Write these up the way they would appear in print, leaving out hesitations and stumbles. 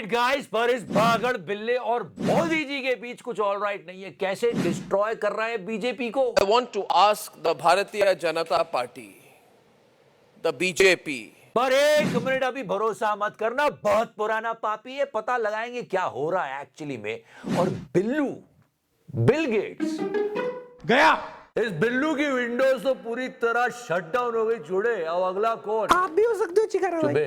Alright guys, पर इस भागड़ बिल्ले और मोदी जी के बीच कुछ ऑलराइट नहीं है। कैसे डिस्ट्रॉय कर रहा है बीजेपी को। I want to ask the Bharatiya Janata Party, the BJP, पर एक मिनट अभी भरोसा मत करना, बहुत पुराना पापी है। पता लगाएंगे क्या हो रहा है एक्चुअली में। और बिल गेट्स गया। इस बिल्लू की विंडोज तो पूरी तरह शट डाउन हो गई। छोड़े, अब अगला कौन? आप भी हो सकते हो चिकारा भाई।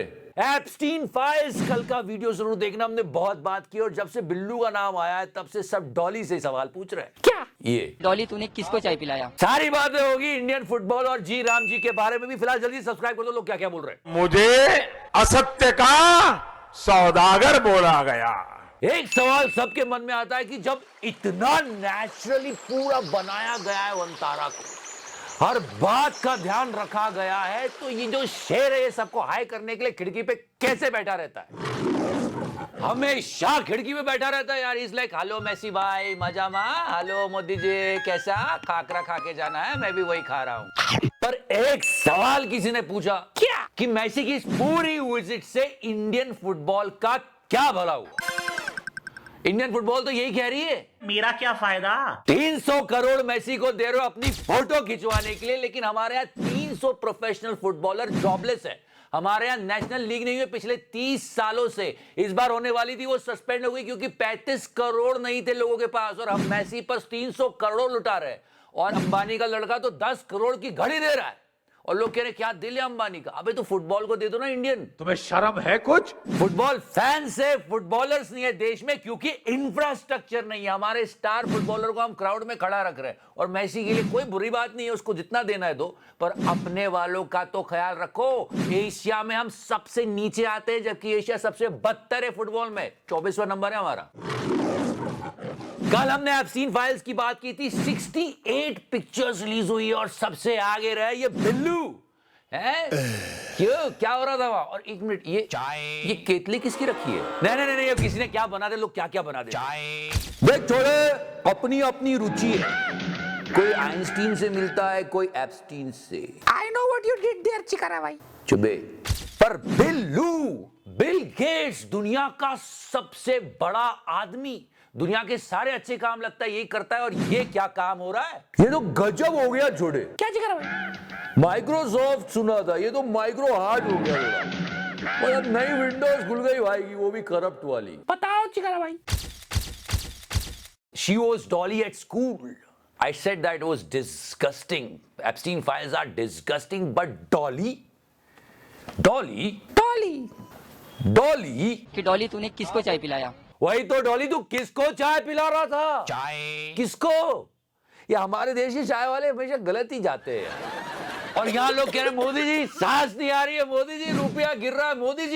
एप्स्टीन फाइल्स कल का वीडियो जरूर देखना, हमने बहुत बात की। और जब से बिल्लू का नाम आया है तब से सब डॉली से सवाल पूछ रहे हैं। क्या ये डॉली तूने किसको चाय पिलाया? सारी बातें होगी इंडियन फुटबॉल और जी राम जी के बारे में भी। फिलहाल जल्दी सब्सक्राइब कर दो। लोग क्या क्या बोल रहे हैं। मुझे असत्य का सौदागर बोला गया। एक सवाल सबके मन में आता है कि जब इतना नेचुरली पूरा बनाया गया है वंतारा को, हर बात का ध्यान रखा गया है, तो ये जो शेर है ये सबको हाई करने के लिए खिड़की पे कैसे बैठा रहता है? हमेशा खिड़की पे बैठा रहता है यार। इज लाइक हेलो मेसी भाई, मजा मा, हेलो मोदी जी कैसा, खाकरा खा के जाना है, मैं भी वही खा रहा हूं। पर एक सवाल किसी ने पूछा, क्या कि मेसी की इस पूरी विजिट से इंडियन फुटबॉल का क्या भला हुआ? इंडियन फुटबॉल तो यही कह रही है, मेरा क्या फायदा। 300 करोड़ मेसी को दे रहे हो अपनी फोटो खिंचवाने के लिए, लेकिन हमारे यहाँ 300 प्रोफेशनल फुटबॉलर जॉबलेस है। हमारे यहाँ नेशनल लीग नहीं हुई पिछले 30 सालों से। इस बार होने वाली थी, वो सस्पेंड हो गई क्योंकि 35 करोड़ नहीं थे लोगों के पास, और हम मेसी पर 300 करोड़ लुटा रहे हैं। और अंबानी का लड़का तो 10 करोड़ की घड़ी दे रहा है, और लोग कह रहे क्या दिल है अंबानी का। अबे तो फुटबॉल को दे दो ना इंडियन। तुम्हें शर्म है कुछ? फुटबॉल फैंस है, फुटबॉलर्स नहीं है देश में, क्योंकि इंफ्रास्ट्रक्चर नहीं है। हमारे स्टार फुटबॉलर को हम क्राउड में खड़ा रख रहे हैं, और मेसी के लिए कोई बुरी बात नहीं है, उसको जितना देना है दो, पर अपने वालों का तो ख्याल रखो। एशिया में हम सबसे नीचे आते हैं, जबकि एशिया सबसे बदतर है फुटबॉल में। 24वां नंबर है हमारा। कल हमने एप्स्टीन फाइल्स की बात की थी। 68 पिक्चर्स रिलीज हुई और सबसे आगे रहे ये बिल्लू है। क्यों, क्या हो रहा था वहां? और एक मिनट, ये केतली किसकी रखी है? नहीं, ये किसी ने क्या बना दे। लोग क्या क्या बना दे। देख छोड़े, अपनी अपनी रुचि है। कोई आइंस्टीन से मिलता है, कोई एप्स्टीन से। I know what you did there Chikara भाई। चुबे। पर बिल गेट्स दुनिया का सबसे बड़ा आदमी, दुनिया के सारे अच्छे काम लगता है यही करता है, और ये क्या काम हो रहा है? ये तो गजब हो गया। छोड़े, क्या चिकारा भाई? माइक्रोसॉफ्ट सुना था, ये तो माइक्रो हार्ट हो गया। मतलब नई विंडोज खुल गई भाई की, वो भी करप्ट वाली। बताओ चिकारा भाई। She was Dolly at school. I said that was disgusting. Epstein files are disgusting, but Dolly कि डॉली तूने किसको चाय पिलाया? वही तो डॉली, तू किसको चाय पिला रहा था? किसको? ये हमारे देश के चाय वाले हमेशा गलत ही जाते हैं। और यहाँ लोग कह रहे हैं मोदी जी सांस नहीं आ रही है, मोदी जी रुपया गिर रहा है, मोदी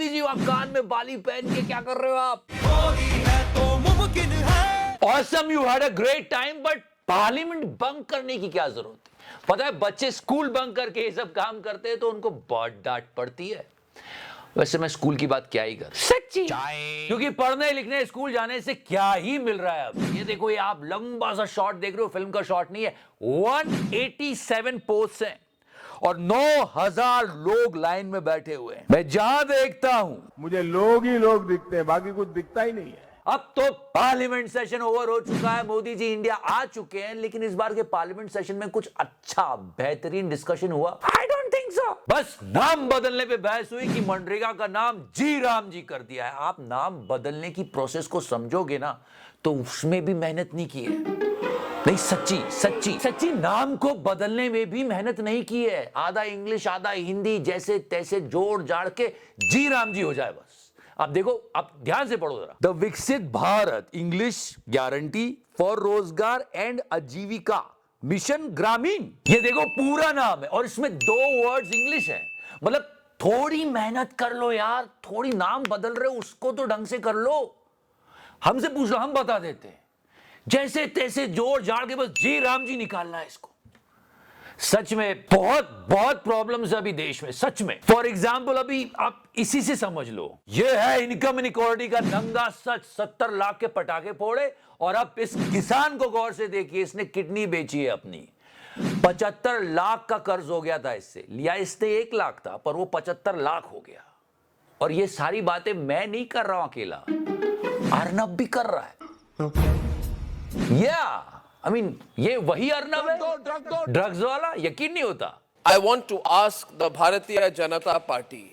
जी आप कान में बाली पहन के क्या कर रहे हो आप? Awesome, you had a great time, but parliament bunk करने की क्या जरूरत है? पता है बच्चे स्कूल बंक करके ये सब काम करते हैं तो उनको बहुत डांट पड़ती है। वैसे मैं स्कूल की बात क्या ही कर, सच्ची, क्योंकि पढ़ने लिखने स्कूल जाने से क्या ही मिल रहा है अब। ये देखो, ये आप लंबा सा शॉट देख रहे हो, फिल्म का शॉट नहीं है। 187 पोस्ट हैं और 9000 लोग लाइन में बैठे हुए हैं। मैं जहां देखता हूं मुझे लोग ही लोग दिखते हैं, बाकी कुछ दिखता ही नहीं है। अब तो पार्लियामेंट सेशन ओवर हो चुका है, मोदी जी इंडिया आ चुके हैं, लेकिन इस बार के पार्लियामेंट सेशन में कुछ अच्छा बेहतरीन डिस्कशन हुआ? I don't think so. बस नाम बदलने पे बहस हुई कि मनरेगा का नाम जी राम जी कर दिया है। आप नाम बदलने की प्रोसेस को समझोगे ना तो उसमें भी मेहनत नहीं की है। नहीं, सच्ची नाम को बदलने में भी मेहनत नहीं की है। आधा इंग्लिश आधा हिंदी जैसे तैसे जोड़ जाड़ के जी राम जी हो जाए बस। आप देखो, आप ध्यान से पढ़ो जरा। द विकसित भारत इंग्लिश गारंटी फॉर रोजगार एंड आजीविका मिशन ग्रामीण, ये देखो पूरा नाम है और इसमें 2 वर्ड्स इंग्लिश है। मतलब थोड़ी मेहनत कर लो यार, थोड़ी नाम बदल रहे हो उसको तो ढंग से कर लो। हमसे पूछ लो, हम बता देते हैं। जैसे तैसे जोड़ जाड़ के बस जी राम जी निकालना है इसको। सच में बहुत प्रॉब्लम्स है अभी देश में, सच में। फॉर एग्जाम्पल अभी आप इसी से समझ लो, ये है इनकम इनइक्वालिटी का नंगा सच। 70 लाख के पटाखे फोड़े, और अब इस किसान को गौर से देखिए, इसने किडनी बेची है अपनी। 75 लाख का कर्ज हो गया था इससे। लिया इसने 1 लाख था, पर वो 75 लाख हो गया। और ये सारी बातें मैं नहीं कर रहा हूं अकेला, अर्नब भी कर रहा है। आई मीन ये वही अर्नब है ड्रग्स वाला, यकीन नहीं होता। I want to ask the Bharatiya Janata Party,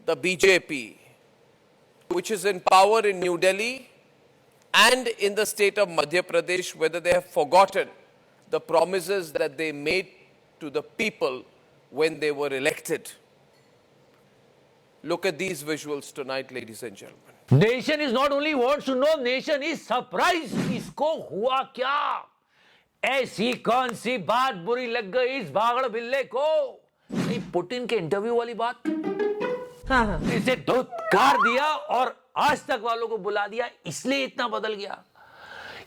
the BJP, which is in power in New Delhi and in the state of Madhya Pradesh, whether they have forgotten the promises that they made to the people when they were elected. Look at these visuals tonight, ladies and gentlemen. Nation is not only wants to know, nation is surprise. इसको हुआ क्या? ऐसी कौन सी बात बुरी लग गई इस भागड़ बिल्ले को? नहीं, पुतिन के इंटरव्यू वाली बात, इसे धुतकार दिया और आज तक वालों को बुला दिया इसलिए इतना बदल गया,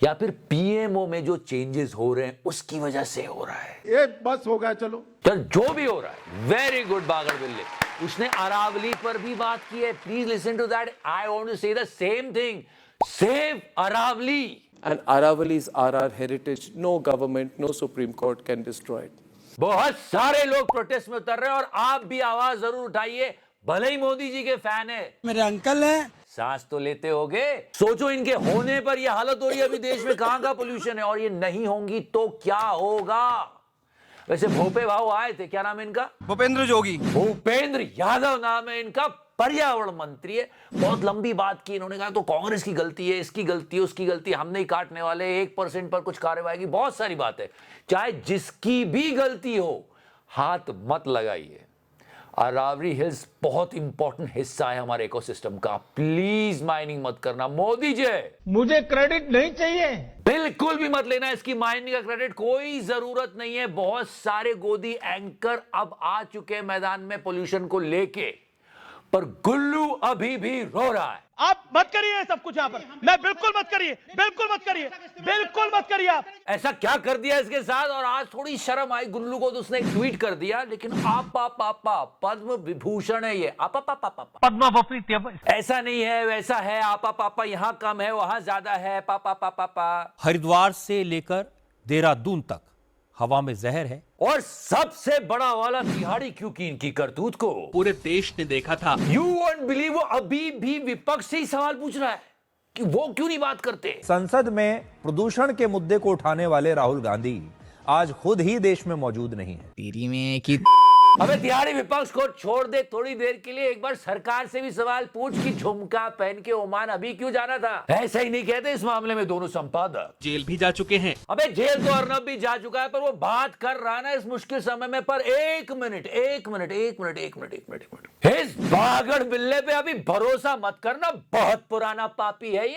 या फिर पीएमओ में जो चेंजेस हो रहे हैं उसकी वजह से हो रहा है? ये बस हो गया, चलो चल जो भी हो रहा है, वेरी गुड बागड़ बिल्ले। उसने अरावली पर भी बात की है, please listen to that. I want to say the same thing, save Aravali. And Aravali's are our heritage. No government, no Supreme Court can destroy it. बहुत सारे लोग प्रोटेस्ट में उतर रहे हैं और आप भी आवाज जरूर उठाइए, भले ही मोदी जी के फैन है। मेरे अंकल हैं। सांस तो लेते होगे। सोचो इनके होने पर ये हालत हो रही है अभी देश में, कहां का पोल्यूशन है, और ये नहीं होंगी तो क्या होगा? वैसे भोपे भाव आए थे, क्या नाम है इनका? भूपेंद्र जोगी। भूपेंद्र यादव नाम है इनका, पर्यावरण मंत्री है। बहुत लंबी बात की इन्होंने, कहा तो कांग्रेस की गलती है, इसकी गलती है, उसकी गलती, हम नहीं काटने वाले, 1% पर कुछ कार्रवाई की, बहुत सारी बात है। चाहे जिसकी भी गलती हो, हाथ मत लगाइए। अरावली हिल्स बहुत इंपॉर्टेंट हिस्सा है हमारे इकोसिस्टम का, प्लीज माइनिंग मत करना। मोदी जी, मुझे क्रेडिट नहीं चाहिए, बिल्कुल भी मत लेना इसकी माइनिंग का क्रेडिट, कोई जरूरत नहीं है। बहुत सारे गोदी एंकर अब आ चुके हैं मैदान में पोल्यूशन को लेके, पर गुल्लू अभी भी रो रहा है। आप मत करिए सब कुछ यहाँ पर, मैं बिल्कुल मत करिए, बिल्कुल मत करिए, बिल्कुल मत करिए आप। ऐसा क्या कर दिया इसके साथ? और आज थोड़ी शर्म आई गुल्लू को, तो उसने एक ट्वीट कर दिया, लेकिन आपा पापा पद्म विभूषण है ये, आपा पापा पापा, पद्मा ऐसा नहीं है वैसा है, आपा पापा यहाँ कम है वहां ज्यादा है, पापा पापा पापा। हरिद्वार से लेकर देहरादून तक हवा में जहर है। और सबसे बड़ा वाला तिहाड़ी क्यों की इनकी करतूत को पूरे देश ने देखा था। यू वोंट बिलीव, वो अभी भी विपक्ष से ही सवाल पूछ रहा है कि वो क्यों नहीं बात करते। संसद में प्रदूषण के मुद्दे को उठाने वाले राहुल गांधी आज खुद ही देश में मौजूद नहीं है। तेरी में कि अबे तिहाड़ी विपक्ष को छोड़ दे थोड़ी देर के लिए, एक बार सरकार से भी सवाल पूछ कि झुमका पहन के ओमान अभी क्यों जाना था। ऐसा ही नहीं कहते इस मामले में दोनों संपादक। जेल भी जा चुके हैं। अबे जेल तो अर्नब भी जा चुका है, पर वो बात कर रहा है ना इस मुश्किल समय में। पर एक मिनट इस बागड़ बिल्ले पे अभी भरोसा मत करना, बहुत पुराना पापी है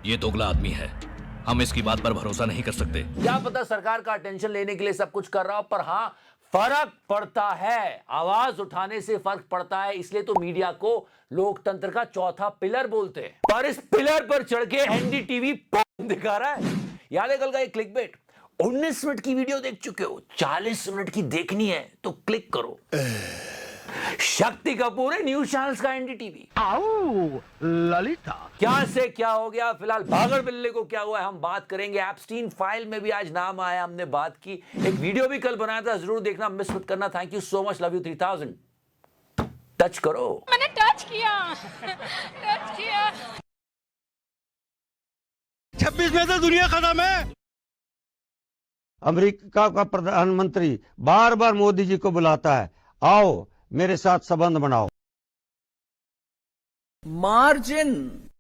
ये दोगला आदमी है, हम इसकी बात पर भरोसा नहीं कर सकते। क्या पता सरकार का अटेंशन लेने के लिए सब कुछ कर रहा हो, पर हाँ फर्क पड़ता है, आवाज उठाने से फर्क पड़ता है। इसलिए तो मीडिया को लोकतंत्र का चौथा पिलर बोलते हैं। पर इस पिलर पर चढ़ के एनडीटीवी दिखा रहा है। याद है कल का एक क्लिकबेट, 19 मिनट की वीडियो देख चुके हो, 40 मिनट की देखनी है तो क्लिक करो। शक्ति कपूर है न्यूज चैनल्स का एनडीटीवी। ललिता क्या से क्या हो गया, फिलहाल बागड़ बिल्ले को क्या हुआ है हम बात करेंगे। एप्स्टीन फाइल में भी आज नाम आया, हमने बात की, एक वीडियो भी कल बनाया था, जरूर देखना, मिस मत करना। Thank you so much, love you 3000। Touch करो, मैंने टच किया 26 में तो दुनिया खत्म है। अमेरिका का प्रधानमंत्री बार बार मोदी जी को बुलाता है, आओ मेरे साथ संबंध बनाओ। मार्जिन